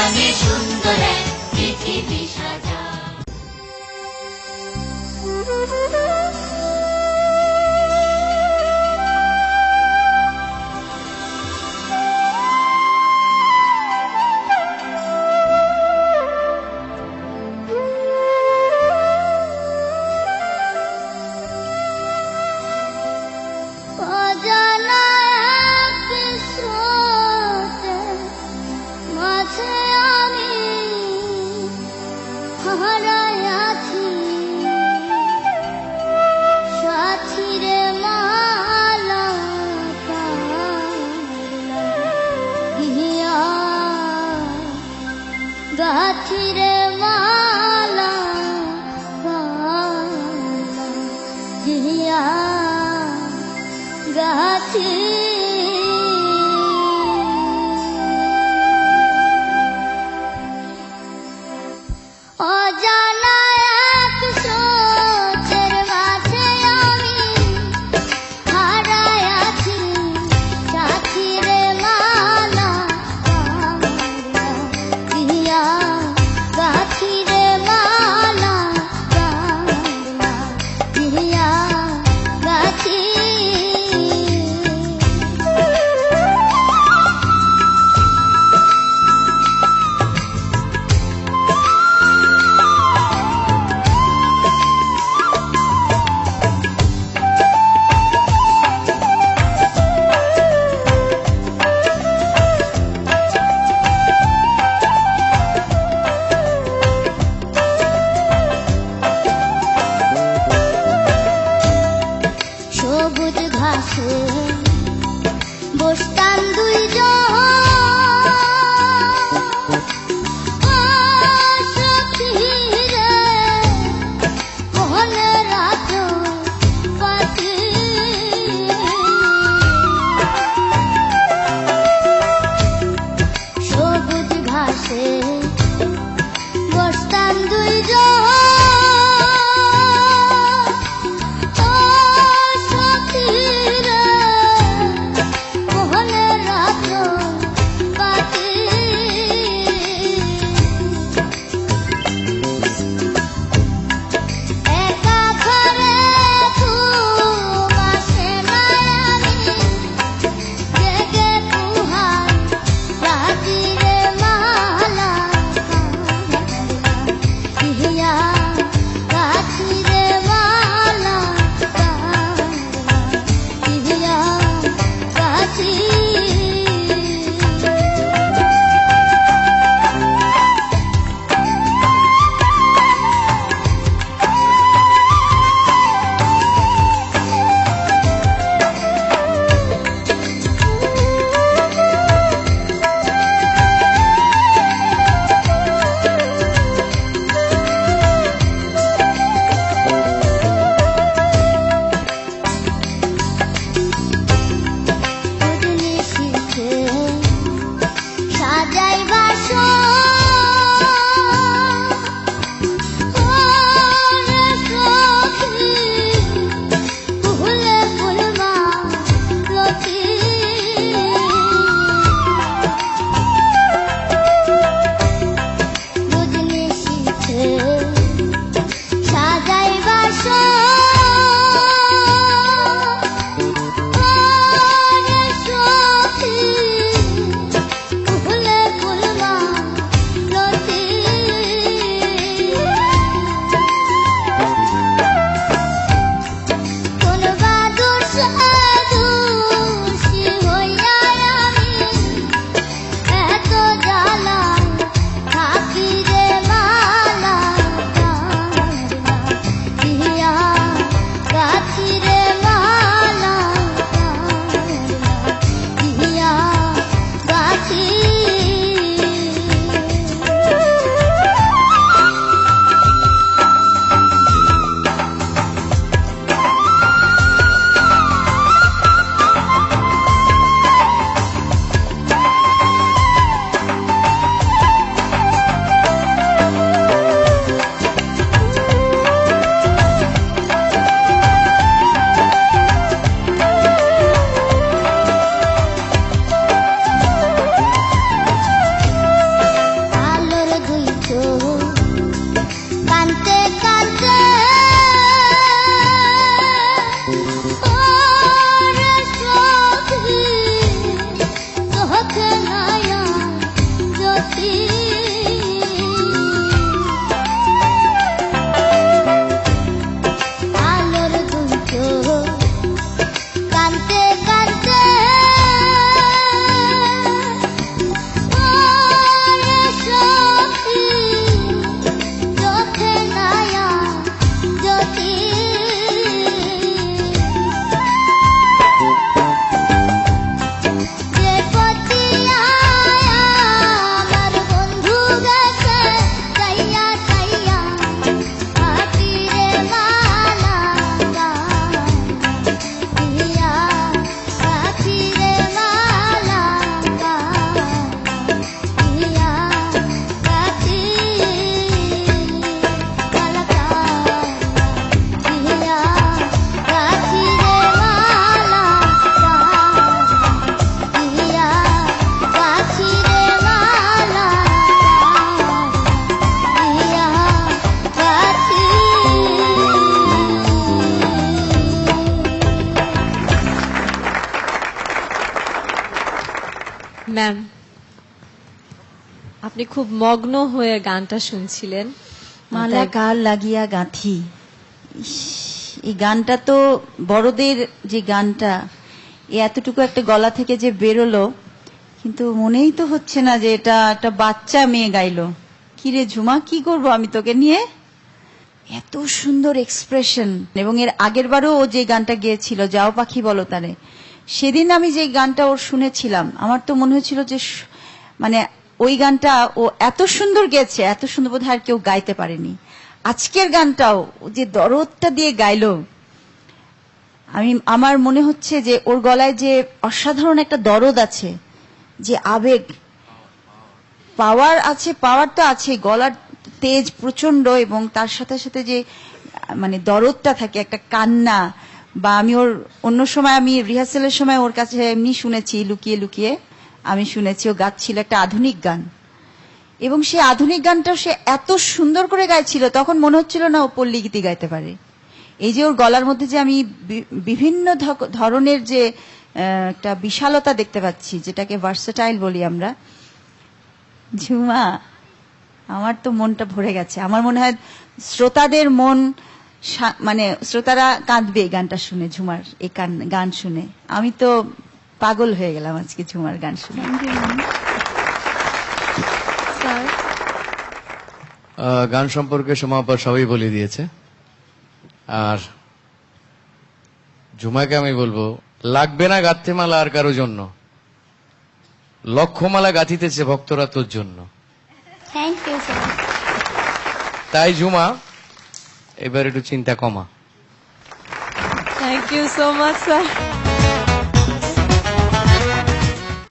গানে সুন্দর এক পৃথিবী সাজা। গাছিরে মালা জিয়া গাছি অজানা এক সোচের মাঝে আমি হারায় আছি। গাছিরে মালা জিয়া গাছিরে মালা জিয়া গাছি সবুজ ঘাসে বসতাম দুইজন সবুজ ঘাসে বসতাম দুইজন Yeah. ম্যাম, আপনি খুব মগ্ন হয়ে গানটা শুনছিলেন। মালা কার লাগিয়া গাঁথি, ইস, এই গানটা তো বড়দের যে গানটা, এতটুকু একটা গলা থেকে যে বেরোলো, কিন্তু মনেই তো হচ্ছে না যে এটা একটা বাচ্চা মেয়ে গাইলো। কিরে ঝুমা, কি করব আমি তোকে নিয়ে? এত সুন্দর এক্সপ্রেশন। এবং এর আগের বারও ও যে গানটা গেয়েছিল, যাও পাখি বলো তারে, সেদিন আমি যে গানটা ওর শুনেছিলাম, আমার তো মনে হয়েছিল যে মানে ওই গানটা ও এত সুন্দর গেয়েছে, এত সুন্দর বোধহয় আর কেউ গাইতে পারেনি। আজকের গানটাও ও যে দরদটা দিয়ে গাইলো, আমার মনে হচ্ছে যে ওর গলায় যে অসাধারণ একটা দরদ আছে, যে আবেগ, পাওয়ার আছে, পাওয়ার তো আছে, গলার তেজ প্রচন্ড, এবং তার সাথে সাথে যে মানে দরদটা থাকে, একটা কান্না। বা আমি ওর অন্য সময়, আমি রিহার্সেলের সময় ওর কাছে এমনি শুনেছি, লুকিয়ে লুকিয়ে আমি শুনেছি ও গাচ্ছিল একটা আধুনিক গান, এবং সেই আধুনিক গানটাও সে এত সুন্দর করে গাইছিল, তখন মনে হচ্ছিল না ও পল্লী গীতি গাইতে পারে। এই যে ওর গলার মধ্যে যে আমি বিভিন্ন ধরনের যে একটা বিশালতা দেখতে পাচ্ছি, যেটাকে ভার্সেটাইল বলি আমরা। ঝুমা, আমার তো মনটা ভরে গেছে। আমার মনে হয় শ্রোতাদের মন, মানে শ্রোতারা কাঁদবে এই গানটা শুনে, ঝুমার এই গান শুনে। আমি তো পাগল হয়ে গেলাম আজকে ঝুমার গান শুনে। গান সম্পর্কে সমাপা সবাই বলে দিয়েছে, আর ঝুমাকে আমি বলবো, লাগবে না গাঁথতে মালা আর কারো জন্য, লক্ষ মালা গাঁথিতেছে ভক্তরা তোর জন্য। Thank you sir. তাই ঝুমা, এবার একটু চিন্তা কমা। Thank you so much sir.